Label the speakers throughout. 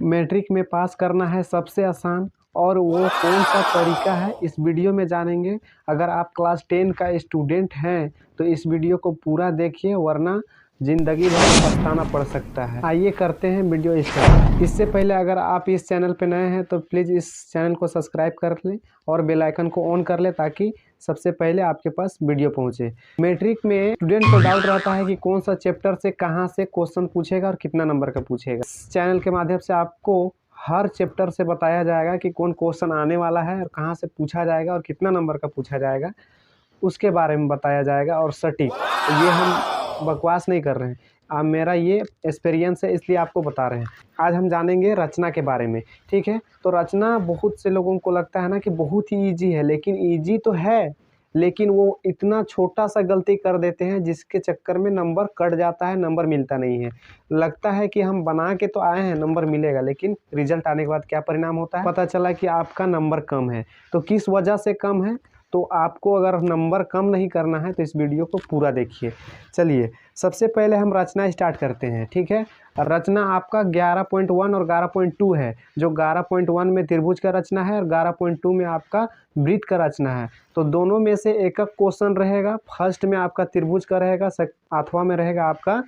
Speaker 1: Matric में पास करना है सबसे आसान, और वो कौन सा तरीका है इस वीडियो में जानेंगे। अगर आप क्लास 10 का स्टूडेंट हैं तो इस वीडियो को पूरा देखिए, वरना ज़िंदगी भर पछताना पड़ सकता है। आइए करते हैं वीडियो स्टार्ट। इससे पहले अगर आप इस चैनल पर नए हैं तो प्लीज़ इस चैनल को सब्सक्राइब कर लें और बेल आइकन को ऑन कर लें, ताकि सबसे पहले आपके पास वीडियो पहुंचे। मैट्रिक में स्टूडेंट को डाउट रहता है कि कौन सा चैप्टर से कहां से क्वेश्चन पूछेगा और कितना नंबर का पूछेगा। इस चैनल के माध्यम से आपको हर चैप्टर से बताया जाएगा कि कौन क्वेश्चन आने वाला है और कहां से पूछा जाएगा और कितना नंबर का पूछा जाएगा, उसके बारे में बताया जाएगा और सटीक। तो ये हम बकवास नहीं कर रहे हैं, अब मेरा ये एक्सपीरियंस है इसलिए आपको बता रहे हैं। आज हम जानेंगे रचना के बारे में, ठीक है। तो रचना बहुत से लोगों को लगता है ना कि बहुत ही ईजी है, लेकिन ईजी तो है, लेकिन वो इतना छोटा सा गलती कर देते हैं जिसके चक्कर में नंबर कट जाता है, नंबर मिलता नहीं है। लगता है कि हम बना के तो आए हैं नंबर मिलेगा, लेकिन रिजल्ट आने के बाद क्या परिणाम होता है, पता चला कि आपका नंबर कम है। तो किस वजह से कम है, तो आपको अगर नंबर कम नहीं करना है तो इस वीडियो को पूरा देखिए। चलिए सबसे पहले हम रचना स्टार्ट करते हैं, ठीक है। रचना आपका 11.1 और 11.2 है। जो 11.1 में त्रिभुज का रचना है और 11.2 में आपका वृत्त का रचना है। तो दोनों में से एक एक क्वेश्चन रहेगा। फर्स्ट में आपका त्रिभुज का रहेगा, अथवा में रहेगा आपका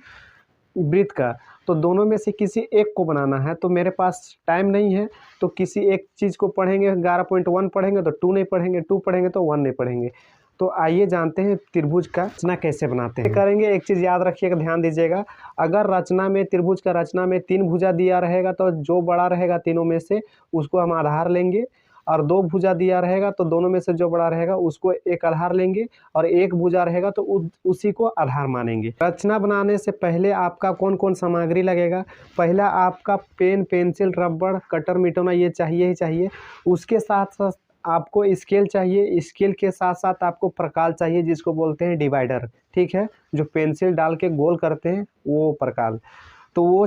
Speaker 1: वृत्त का। तो दोनों में से किसी एक को बनाना है। तो मेरे पास टाइम नहीं है, तो किसी एक चीज़ को पढ़ेंगे। 11.1 पढ़ेंगे तो 2 नहीं पढ़ेंगे, 2 पढ़ेंगे तो 1 नहीं पढ़ेंगे। तो आइए जानते हैं त्रिभुज का रचना कैसे बनाते हैं। करेंगे, एक चीज़ याद रखिएगा, ध्यान दीजिएगा। अगर रचना में त्रिभुज का रचना में 3 भुजा दिया रहेगा तो जो बड़ा रहेगा तीनों में से उसको हम आधार लेंगे, और 2 भुजा दिया रहेगा तो दोनों में से जो बड़ा रहेगा उसको एक आधार लेंगे, और 1 भुजा रहेगा तो उसी को आधार मानेंगे। रचना बनाने से पहले आपका कौन कौन सामग्री लगेगा। पहला आपका पेन, पेंसिल, रबड़, कटर, मिटौना, ये चाहिए ही चाहिए। उसके साथ साथ आपको स्केल चाहिए। स्केल के साथ साथ आपको प्रकाल चाहिए, जिसको बोलते हैं डिवाइडर, ठीक है। जो पेंसिल डाल के गोल करते हैं वो प्रकाल। तो वो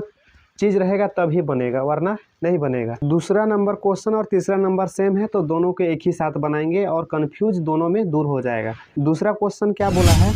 Speaker 1: चीज़ रहेगा तभी बनेगा, वरना नहीं बनेगा। दूसरा नंबर क्वेश्चन और तीसरा नंबर सेम है, तो दोनों को एक ही साथ बनाएंगे और कंफ्यूज दोनों में दूर हो जाएगा। दूसरा क्वेश्चन क्या बोला है,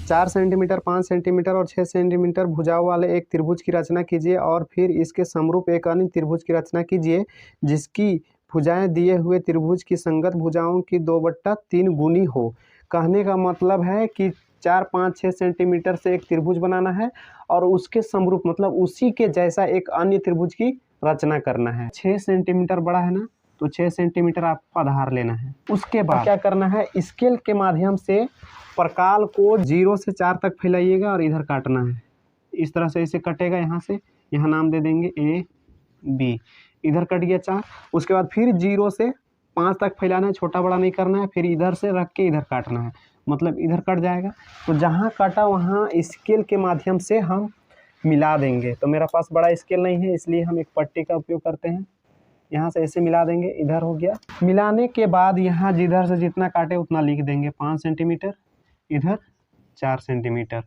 Speaker 1: 4 सेंटीमीटर, 5 सेंटीमीटर और 6 सेंटीमीटर भुजाओं वाले एक त्रिभुज की रचना कीजिए, और फिर इसके समरूप एक अन्य त्रिभुज की रचना कीजिए जिसकी भुजाएं दिए हुए त्रिभुज की संगत भुजाओं की 2/3 गुनी हो। कहने का मतलब है कि 4, 5, 6 सेंटीमीटर से एक त्रिभुज बनाना है और उसके समरूप मतलब उसी के जैसा एक अन्य त्रिभुज की रचना करना है। 6 सेंटीमीटर बड़ा है ना, तो 6 सेंटीमीटर आपको आधार लेना है। उसके बाद क्या करना है, स्केल के माध्यम से प्रकाल को 0 से 4 तक फैलाइएगा और इधर काटना है। इस तरह से इसे कटेगा, यहाँ से यहाँ नाम दे देंगे A B, इधर कट गया 4। उसके बाद फिर 0 से 5 तक फैलाना है, छोटा बड़ा नहीं करना है। फिर इधर से रख के इधर काटना है, मतलब इधर कट जाएगा। तो जहाँ काटा वहाँ स्केल के माध्यम से हम मिला देंगे। तो मेरा पास बड़ा स्केल नहीं है, इसलिए हम एक पट्टी का उपयोग करते हैं। यहाँ से ऐसे मिला देंगे, इधर हो गया। मिलाने के बाद यहाँ जिधर से जितना काटे उतना लिख देंगे, 5 सेंटीमीटर, इधर 4 सेंटीमीटर।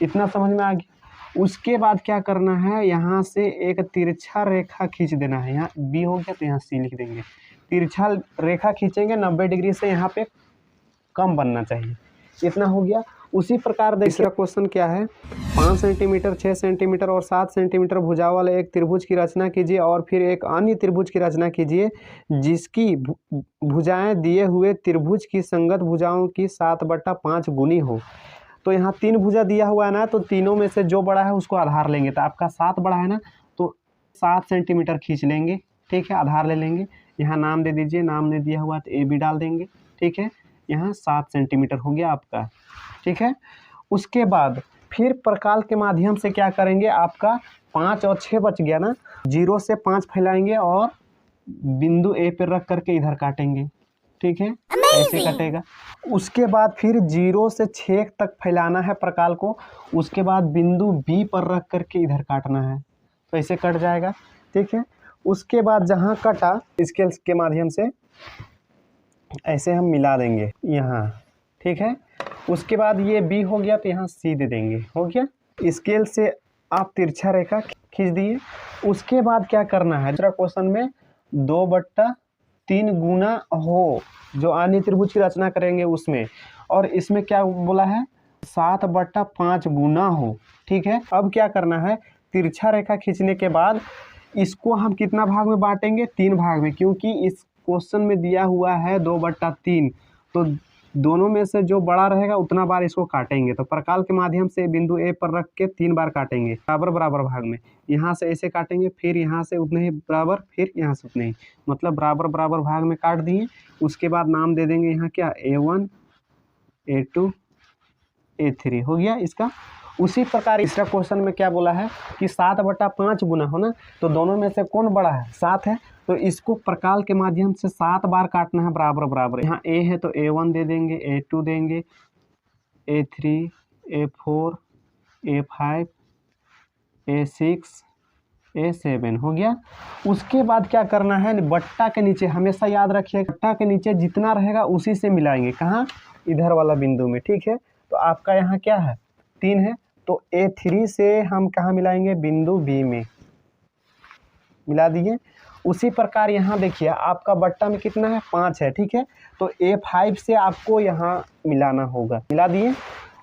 Speaker 1: इतना समझ में आ गया। उसके बाद क्या करना है, यहाँ से एक तिरछा रेखा खींच देना है। यहाँ B हो गया तो यहाँ C लिख देंगे। तिरछा रेखा खींचेंगे 90 डिग्री से, यहाँ पे कम बनना चाहिए। इतना हो गया। उसी प्रकार दूसरा क्वेश्चन क्या है, 5 सेंटीमीटर, 6 सेंटीमीटर और 7 सेंटीमीटर भुजाओं वाले एक त्रिभुज की रचना कीजिए, और फिर एक अन्य त्रिभुज की रचना कीजिए जिसकी भुजाएं दिए हुए त्रिभुज की संगत भुजाओं की 7/5 गुनी हो। तो यहाँ 3 भुजा दिया हुआ है ना, तो तीनों में से जो बड़ा है उसको आधार लेंगे। तो आपका 7 बड़ा है ना, तो 7 सेंटीमीटर खींच लेंगे, ठीक है, आधार ले लेंगे। यहाँ नाम दे दीजिए, नाम ने दिया हुआ तो AB डाल देंगे, ठीक है। यहाँ 7 सेंटीमीटर हो गया आपका, ठीक है। उसके बाद फिर प्रकाल के माध्यम से क्या करेंगे, आपका 5 और 6 बच गया ना, 0 से 5 फैलाएंगे और बिंदु A पर रख करके इधर काटेंगे, ठीक है, ऐसे कटेगा। उसके बाद फिर 0 से 6 तक फैलाना है प्रकाल को। उसके बाद बिंदु B पर रख करके इधर काटना है, तो ऐसे कट जाएगा, ठीक है। उसके बाद जहाँ कटा स्केल के माध्यम से ऐसे हम मिला देंगे यहाँ, ठीक है। उसके बाद ये B हो गया तो यहाँ C दे देंगे, हो गया। स्केल से आप तिरछा रेखा खींच दिए। उसके बाद क्या करना है, दूसरा क्वेश्चन में 2/3 गुना हो, जो अन्य त्रिभुज की रचना करेंगे उसमें, और इसमें क्या बोला है, 7/5 गुना हो, ठीक है। अब क्या करना है, तिरछा रेखा खींचने के बाद इसको हम कितना भाग में बांटेंगे, 3 भाग में, क्योंकि इस क्वेश्चन में दिया हुआ है 2/3। तो दोनों में से जो बड़ा रहेगा उतना बार इसको काटेंगे। तो प्रकाल के माध्यम से बिंदु ए पर रख के 3 बार काटेंगे बराबर बराबर भाग में। यहाँ से ऐसे काटेंगे, फिर यहाँ से उतने ही बराबर, फिर यहाँ से उतने ही, मतलब बराबर बराबर भाग में काट दिए। उसके बाद नाम दे देंगे यहाँ क्या, A1 A2 A3 हो गया इसका। उसी प्रकार इसका क्वेश्चन में क्या बोला है कि 7/5 गुना हो ना, तो दोनों में से कौन बड़ा है, 7 है। तो इसको प्रकाल के माध्यम से 7 बार काटना है बराबर बराबर। यहाँ A है तो A1 दे देंगे, A2 देंगे, A3 A4 A5 A6 A7 हो गया। उसके बाद क्या करना है, बट्टा के नीचे हमेशा याद रखिए, बट्टा के नीचे जितना रहेगा उसी से मिलाएंगे। कहाँ, इधर वाला बिंदु में, ठीक है। तो आपका यहाँ क्या है, 3 है, तो A3 से हम कहाँ मिलाएंगे, बिंदु B में मिला दिए। उसी प्रकार यहाँ देखिए आपका बट्टा में कितना है, 5 है, ठीक है। तो A5 से आपको यहाँ मिलाना होगा, मिला दिए।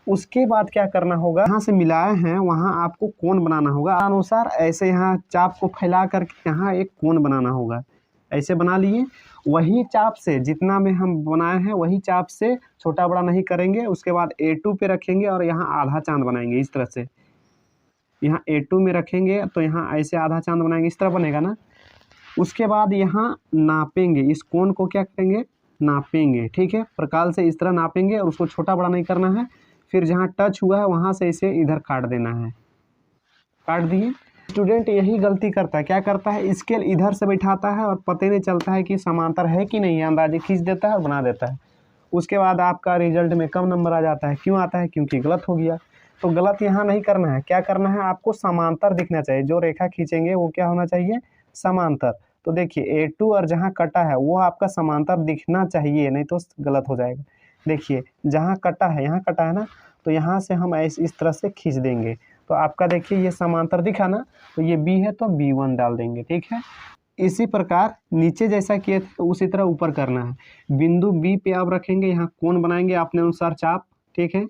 Speaker 1: उसके बाद क्या करना होगा, यहाँ से मिलाए हैं वहाँ आपको कोण बनाना होगा अनुसार। ऐसे यहाँ चाप को फैला करके यहाँ एक कोण बनाना होगा, ऐसे बना लिए। वही चाप से जितना में हम बनाए हैं वही चाप से छोटा बड़ा नहीं करेंगे। उसके बाद A2 पे रखेंगे और यहाँ आधा चांद बनाएंगे इस तरह से। यहाँ A2 में रखेंगे तो यहाँ ऐसे आधा चांद बनाएंगे, इस तरह बनेगा ना। उसके बाद यहाँ नापेंगे, इस कोण को क्या करेंगे, नापेंगे, ठीक है। प्रकाल से इस तरह नापेंगे और उसको छोटा बड़ा नहीं करना है। फिर जहाँ टच हुआ है वहाँ से इसे इधर काट देना है, काट दिए। स्टूडेंट यही गलती करता है, क्या करता है, स्केल इधर से बैठाता है और पता नहीं चलता है कि समांतर है कि नहीं, अंदाजे खींच देता है और बना देता है। उसके बाद आपका रिजल्ट में कम नंबर आ जाता है। क्यों आता है, क्योंकि गलत हो गया। तो गलत यहाँ नहीं करना है, क्या करना है, आपको समांतर दिखना चाहिए। जो रेखा खींचेंगे वो क्या होना चाहिए, समांतर। तो देखिए A2 और जहाँ कटा है वो आपका समांतर दिखना चाहिए, नहीं तो गलत हो जाएगा। देखिए जहाँ कटा है, यहाँ कटा है ना, तो यहाँ से हम ऐसे इस तरह से खींच देंगे तो आपका देखिए ये समांतर दिखा ना। तो ये B है तो B1 डाल देंगे, ठीक है। इसी प्रकार नीचे जैसा किए थे तो उसी तरह ऊपर करना है। बिंदु B पे आप रखेंगे, यहाँ कोण बनाएंगे अपने अनुसार चाप, ठीक है।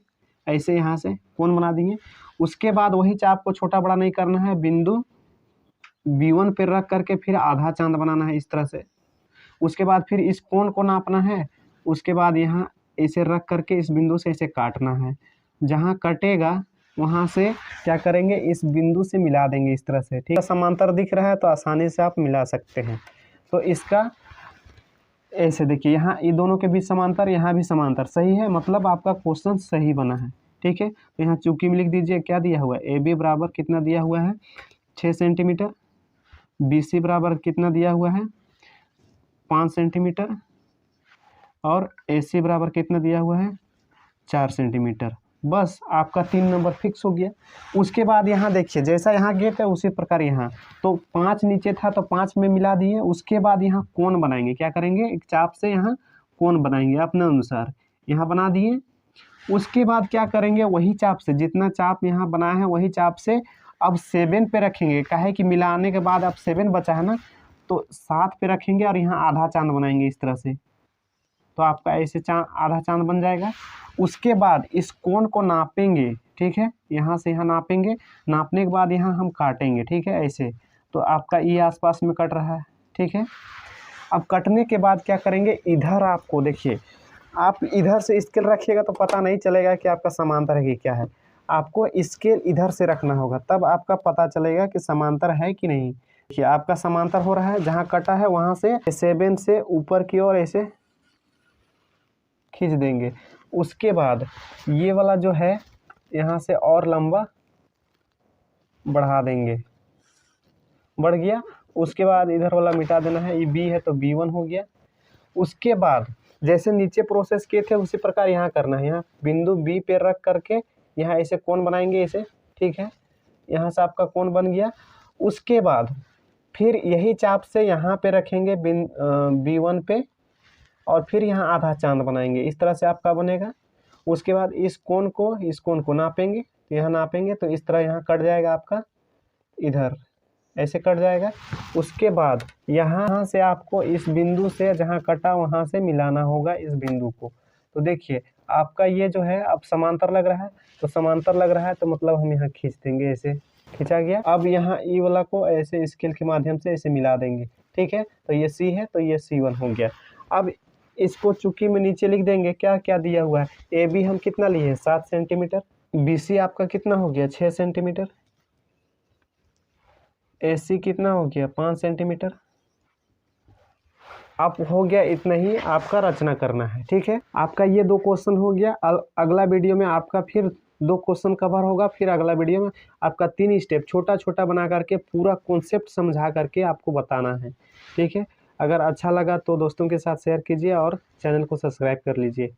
Speaker 1: ऐसे यहाँ से कोण बना दिए। उसके बाद वही चाप को छोटा बड़ा नहीं करना है, बिंदु B1 पे रख करके फिर आधा चांद बनाना है इस तरह से। उसके बाद फिर इस कोण को नापना है। उसके बाद यहाँ ऐसे रख करके इस बिंदु से ऐसे काटना है। जहाँ कटेगा वहाँ से क्या करेंगे, इस बिंदु से मिला देंगे इस तरह से, ठीक है। समांतर दिख रहा है तो आसानी से आप मिला सकते हैं। तो इसका ऐसे देखिए, यहाँ ये दोनों के बीच समांतर, यहाँ भी समांतर, सही है, मतलब आपका क्वेश्चन सही बना है, ठीक है। तो यहाँ चूकी में लिख दीजिए क्या दिया हुआ है, AB बराबर कितना दिया हुआ है, 6 सेंटीमीटर। BC बराबर कितना दिया हुआ है, 5 सेंटीमीटर। और AC बराबर कितना दिया हुआ है, 4 सेंटीमीटर। बस आपका 3 नंबर फिक्स हो गया। उसके बाद यहाँ देखिए जैसा यहाँ गेट है उसी प्रकार यहाँ, तो 5 नीचे था तो 5 में मिला दिए। उसके बाद यहाँ कोण बनाएंगे, क्या करेंगे, एक चाप से यहाँ कोण बनाएंगे अपने अनुसार, यहाँ बना दिए। उसके बाद क्या करेंगे, वही चाप से जितना चाप यहाँ बनाया है वही चाप से अब 7 पे रखेंगे। काहे कि मिलाने के बाद अब 7 बचा है ना, तो 7 पे रखेंगे और यहाँ आधा चांद बनाएंगे इस तरह से। तो आपका ऐसे आधा चांद बन जाएगा। उसके बाद इस कोण को नापेंगे, ठीक है, यहाँ से यहाँ नापेंगे। नापने के बाद यहाँ हम काटेंगे, ठीक है, ऐसे। तो आपका ये आसपास में कट रहा है, ठीक है। अब कटने के बाद क्या करेंगे, इधर आपको देखिए, आप इधर से स्केल रखिएगा तो पता नहीं चलेगा कि आपका समांतर है कि क्या है। आपको स्केल इधर से रखना होगा, तब आपका पता चलेगा कि समांतर है कि नहीं। देखिए आपका समांतर हो रहा है, जहाँ कटा है वहाँ से 7 से ऊपर की ओर ऐसे खींच देंगे। उसके बाद ये वाला जो है यहाँ से और लंबा बढ़ा देंगे, बढ़ गया। उसके बाद इधर वाला मिटा देना है, ये B है तो B1 हो गया। उसके बाद जैसे नीचे प्रोसेस किए थे उसी प्रकार यहाँ करना है। यहाँ बिंदु B पे रख करके यहाँ ऐसे कोण बनाएंगे ऐसे, ठीक है। यहाँ से आपका कोण बन गया। उसके बाद फिर यही चाप से यहाँ पे रखेंगे B1 पे और फिर यहाँ आधा चांद बनाएंगे, इस तरह से आपका बनेगा। उसके बाद इस कोण को नापेंगे, यहाँ नापेंगे तो इस तरह यहाँ कट जाएगा आपका, इधर ऐसे कट जाएगा। उसके बाद यहाँ से आपको इस बिंदु से जहाँ कटा वहाँ से मिलाना होगा इस बिंदु को। तो देखिए आपका ये जो है अब समांतर लग रहा है, तो समांतर लग रहा है तो मतलब हम यहाँ खींच देंगे ऐसे, खींचा गया। अब यहाँ ई वाला को ऐसे स्केल के माध्यम से ऐसे मिला देंगे, ठीक है। तो ये सी है, तो ये C1 हो गया। अब इसको चुकी में नीचे लिख देंगे, क्या क्या दिया हुआ है। ए बी हम कितना लिए हैं, 7 सेंटीमीटर। बी सी आपका कितना हो गया, 6 सेंटीमीटर। ए सी कितना हो गया, 5 सेंटीमीटर। अब हो गया इतना ही आपका रचना करना है, ठीक है। आपका ये 2 क्वेश्चन हो गया। अगला वीडियो में आपका फिर 2 क्वेश्चन कवर होगा। फिर अगला वीडियो में आपका 3 स्टेप छोटा छोटा बना करके पूरा कॉन्सेप्ट समझा करके आपको बताना है, ठीक है। अगर अच्छा लगा तो दोस्तों के साथ शेयर कीजिए और चैनल को सब्सक्राइब कर लीजिए।